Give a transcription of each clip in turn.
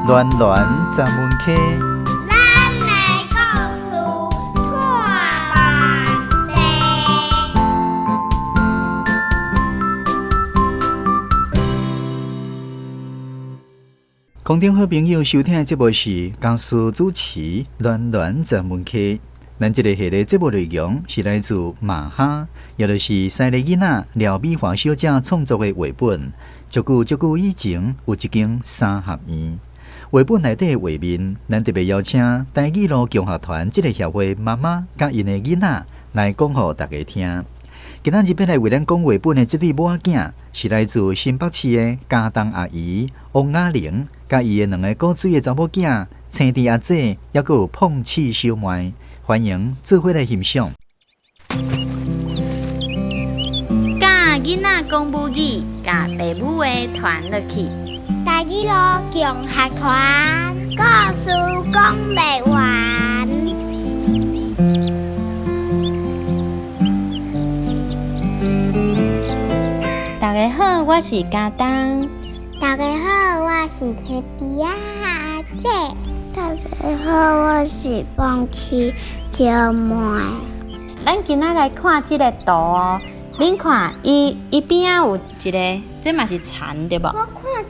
暖暖十门溪。咱来故事看问题。空中好朋友收听的节目是江苏主持暖暖十门溪。咱这个系列节目内容是来自马哈，也就是西个囡仔廖美华小姐创作的绘本。足久以前有一间三合院，绘本内底的画面，咱特别邀请台语路共学团这个协会妈妈甲因的囡仔来讲予大家听。今仔日要来为咱讲绘本的这对母囝，是来自新北市的家东阿姨王雅玲，甲伊的两个古水的查某囝青弟阿姐，还佫有碰气小妹。欢迎做伙来欣赏。甲囡仔讲母语，甲爸母话传落去。台语路共学团故事讲袂完。大家好，我是家东。大家好，我是青弟阿姐。大家好，我是碰气小妹。咱今仔来看这个图哦，恁看伊边仔有一个，这嘛是蚕对无？我看到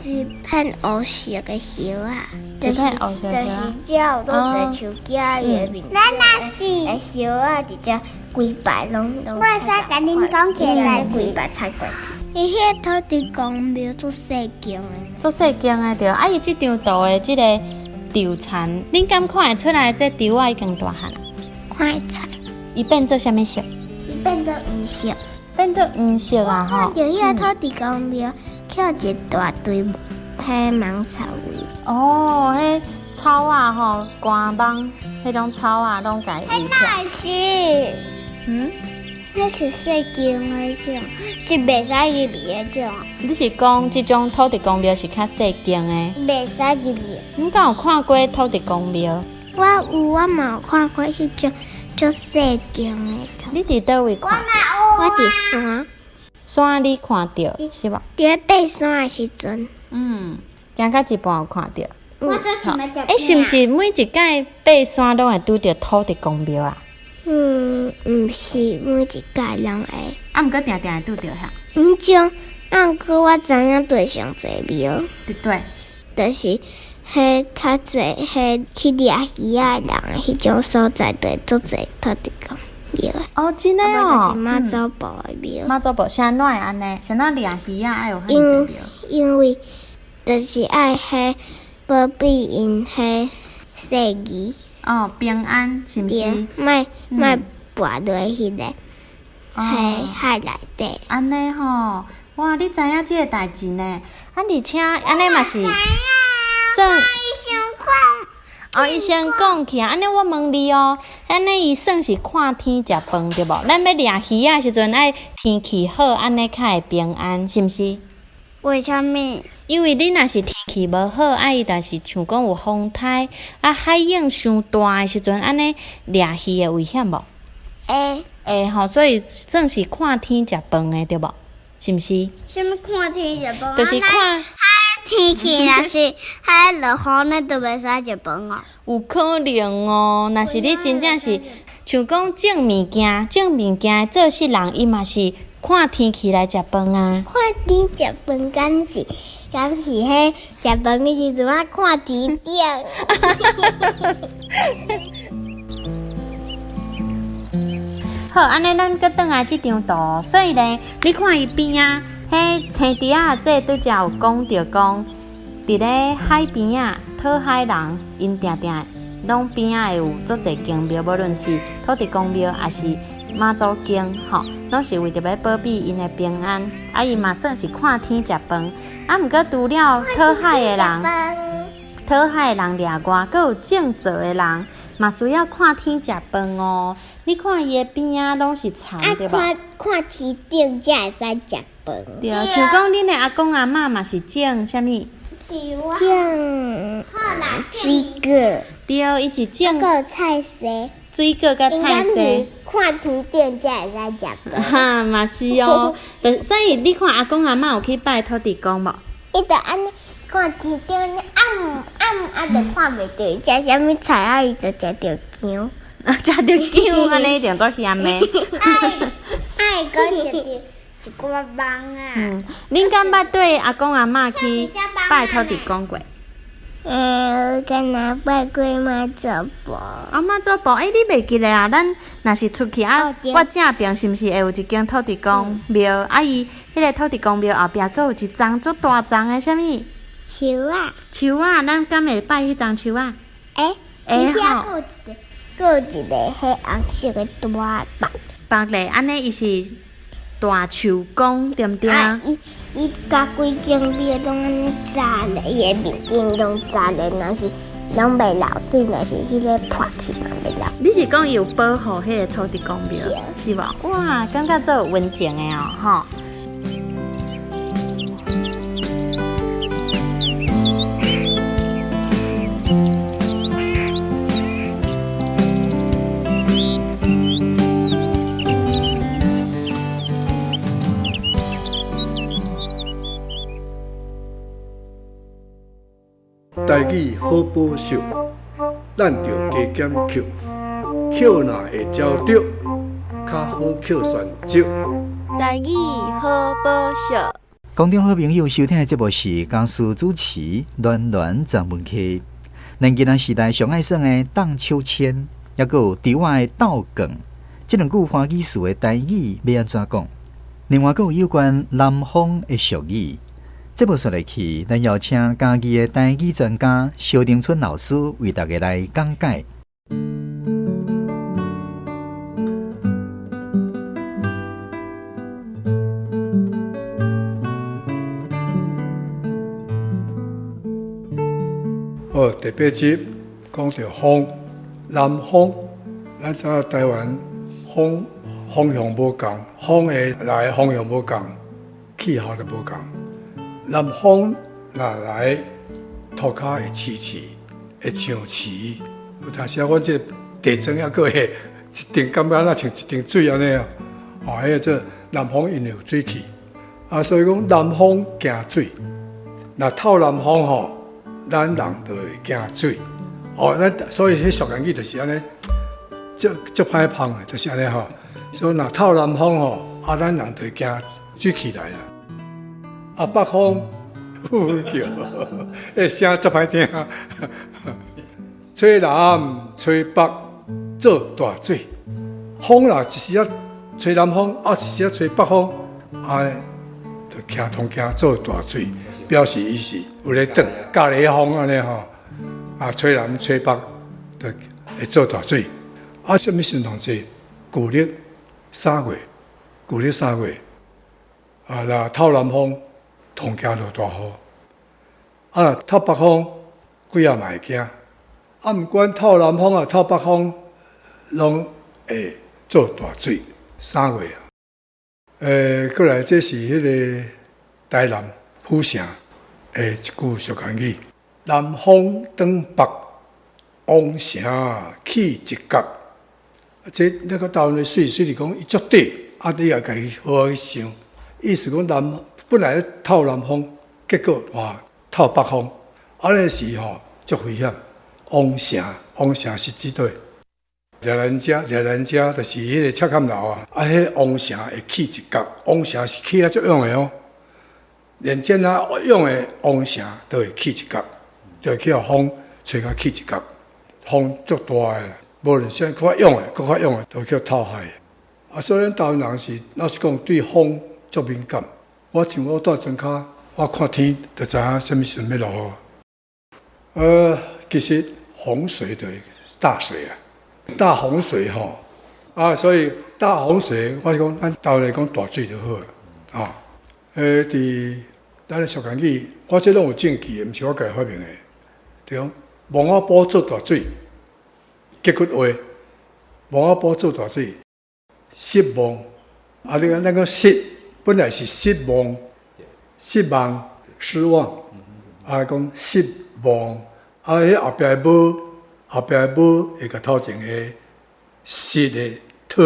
一片黑色的叶啊，一片黑色的叶啊就是鸟都在树架里面。咱那是叶啊，直接规排拢。我会使甲恁讲一个规排踩过去。伊迄土地公庙做细间的，做细间的对。啊，伊这张图的这个稻蚕，恁敢看会出来？这稻啊已经大汉啊？看会出。伊变做啥物色？伊变做黄色。变做黄色啊吼！就迄个土地公庙，捡一大堆黑芒草味。哦，迄草啊吼，寒芒，迄种草啊拢家己移那是，那是细间的种，是袂使入面的种。你是讲即种土地公庙是较细间的？袂使入面。你敢有看过土地公庙？我嘛有看过迄种足细间的。你伫倒位看？我伫山。山你看到是无？伫爬山的时阵。行到一半有看到。我是毋是每一届爬山拢会拄着土地公庙啊？毋是每一届拢会。啊，毋过定定会拄着遐。毋过我知影对上济庙。对。就是迄较济迄去掠鱼仔的人迄种所在，对足济土地公庙的。哦，真的哦。就是妈祖婆的庙。妈祖婆，啥哪会安尼？啥哪掠鱼仔爱有遐济庙？因为就是爱迄保庇因迄细鱼。哦，平安是毋是？莫跋落迄个海内底。安尼吼，哇！你知影即个代志呢？啊，而且安尼嘛是算。伊先讲起啊，安尼我问你哦，安尼伊算是看天食饭对无？咱要掠鱼仔时阵爱天气好，安尼较会平安，是毋是？为虾米？因为你若是天气无好，伊但是像讲有风台，海涌伤大的时阵，安尼掠鱼会危险无？会吼，所以算是看天食饭的对无？是毋是？啥物看天食饭？就是看。天气若是海落雨，那都袂使食饭哦。有可能哦，若是你真正是像讲种物件做事人，伊嘛是看天气来食饭啊。看天食饭，敢是迄食饭的时阵啊，看天顶。好，安尼咱搁转来即张图，所以咧，你看伊边啊。迄青弟仔这拄则有讲着讲，伫咧海边啊，讨海人因定定拢边仔会有足侪宫庙，无论是土地公庙还是妈祖宫，吼，拢是为着要保庇因的平安。啊，伊嘛算是看天食饭。啊，毋过除了讨海的人掠外，阁有种植的人嘛需要看天食饭哦。你看伊的边仔拢是田，对无？看天顶才会使食饭。对，像讲恁的阿公阿嬷嘛是种啥物？种水果。对，伊是种。还有菜脯。水果甲菜脯。看天顶才会使食饭。哈，嘛是哦。所以你看阿公阿嬷有去拜土地公无？伊就安尼看天顶暗就看袂到，食啥物菜啊？伊就食着姜。食着姜，安尼一定足咸的。爱个食着一寡蚊啊。恁敢捌对阿公阿嬷去拜土地公过？敢若拜过妈祖婆。阿嬷祖婆，你袂记咧啊？咱若是出去啊，我正边是毋是会有一间土地公庙？啊，伊迄个土地公庙后壁佫有一丛足大丛的啥物？树啊。树啊，咱敢会拜迄丛树啊？会吼。佫有一个迄红色的大白。白咧，安尼伊是大树公，对毋对？伊甲规间庙拢安尼炸咧，伊的面顶拢炸咧，若是拢袂流水，若是迄个破去嘛袂流。你是讲伊有保护迄个土地公庙，是无？哇，感觉做有温情的哦，吼。台语好保守，咱着加减扣，扣若会招着，较好扣选择。台语好保守。观众好朋友收听的节目是江苏主持暖暖曾文溪。咱今仔时代上爱耍的荡秋千，也佫有伫我的倒梗，这两句华语词的台语要安怎讲？另外佫有关南方的俗语。节目说来去，咱邀请家己的台语专家萧定春老师为大家来讲解。第八集讲到风，南风，咱知影台湾风向无共，风的来方向无共，气候就无共。南风若来，涂骹会刺刺，会像刺。有当时阮这地砖还佫会一定感觉若像一定水安尼啊。迄个做南风因有水气，所以讲南风惊水。若透南风吼，咱人就会惊水。咱所以迄俗言语就是安尼，足歹芳的，就是安尼吼。所以若透南风吼，咱人就会惊水气来啦。北风呼叫，声足歹听。吹南吹北做大水，风啦一时啊吹南风，一时啊吹北风，就徛同徛做大水，表示伊是有咧转隔离风安尼吼。吹南吹北就会做大水。什么时阵做？旧历3月，旧历3月，若透南风。同家就大雨，透北风，几啊嘛会惊。毋管透南风透北风，拢会做大水。3月过来这是迄个台南府城一句俗言语：南风转北，王城起一角。这那个台湾的水是讲伊足短，你也家己好好去想，意思讲本来透南风，结果透北风，安尼是足危险。王城是指对掠人家就是迄个赤坎楼迄王城会起一角，王城是起足勇的哦。连真勇的王城都会起一角，就会去风吹起一角，风足大的，无论啥较勇的，都叫透海。所以咱台湾人是，若是讲对风足敏感。我像我住庄脚，我看天就知影什么时阵要落雨。其实洪水就是大水啊，大洪水所以大洪水，我是讲咱台湾来讲大水就好啊。伫咱的俗言语，我这拢有证据的，毋是我家发明的。对讲，王阿婆做大水，结句话，王阿婆做大水，失望。你看那个失。本来是失望，失望，讲失望，迄后壁无会甲头前个失的讨，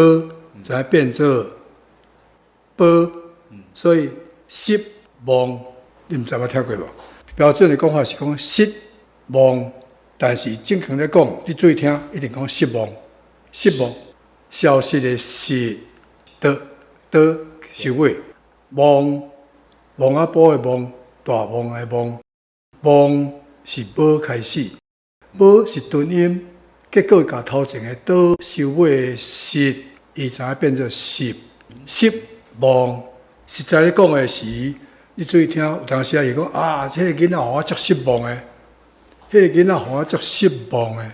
才变做宝，所以失望，你毋知捌听过无？标准的讲法是讲失望，但是正常咧讲，你注意听，一定讲失望。失望，消失的失，的收尾，望啊宝的望，大望的望，望是宝开始，宝是顿音，结果甲头前的倒收尾的失，伊才变做失望。实在咧讲的时，你注意听，有当时伊讲啊，迄个囡仔互我足失望的，迄个囡仔互我足失望的，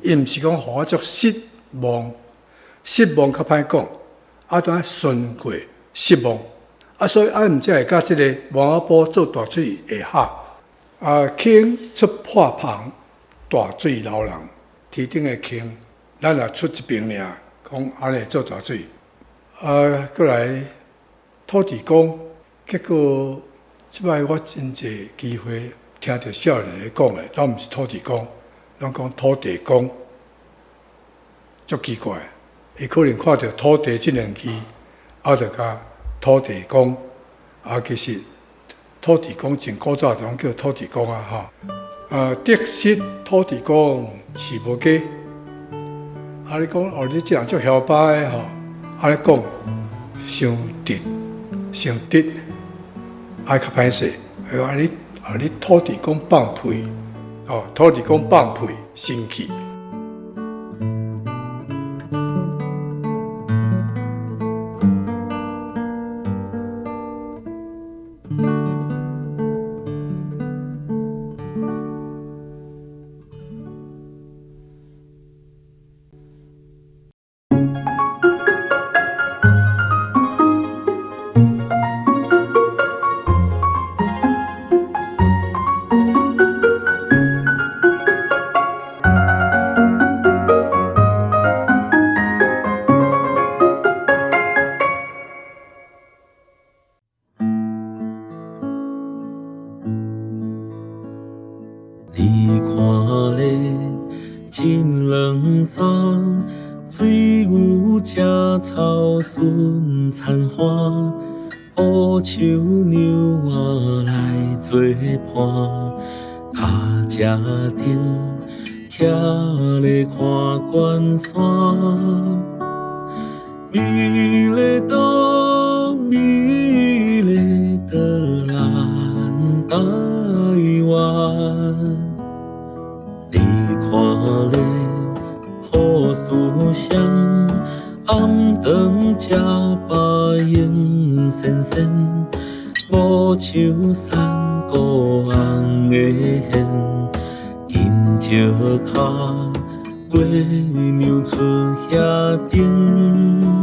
伊毋是讲互我足失望，失望较歹讲，当顺过失望，所以毋才会甲即个王阿婆做大水下下，轻出破棚，大水流人，天顶的轻，咱也出一边尔，讲安尼做大水，过来。土地公，结果即摆我真侪机会听到少年咧讲的，拢毋是土地公，拢讲土地公，足奇怪。伊可能看到土地即两字，就甲土地公，其实土地公真古早就叫土地公得失土地公饲无家，你讲你即人足嚣巴的你讲伤直。上得较歹势，你土地公放屁，土地公放屁生气。你看咧，真冷霜，水牛食草顺残花，乌树牛仔来做伴，脚车顶徛咧看关山，美丽岛，美丽的咱台湾。你看咧，雨丝香，暗顿吃白影闪闪，五树山孤红的hen，金石脚，月娘出遐顶。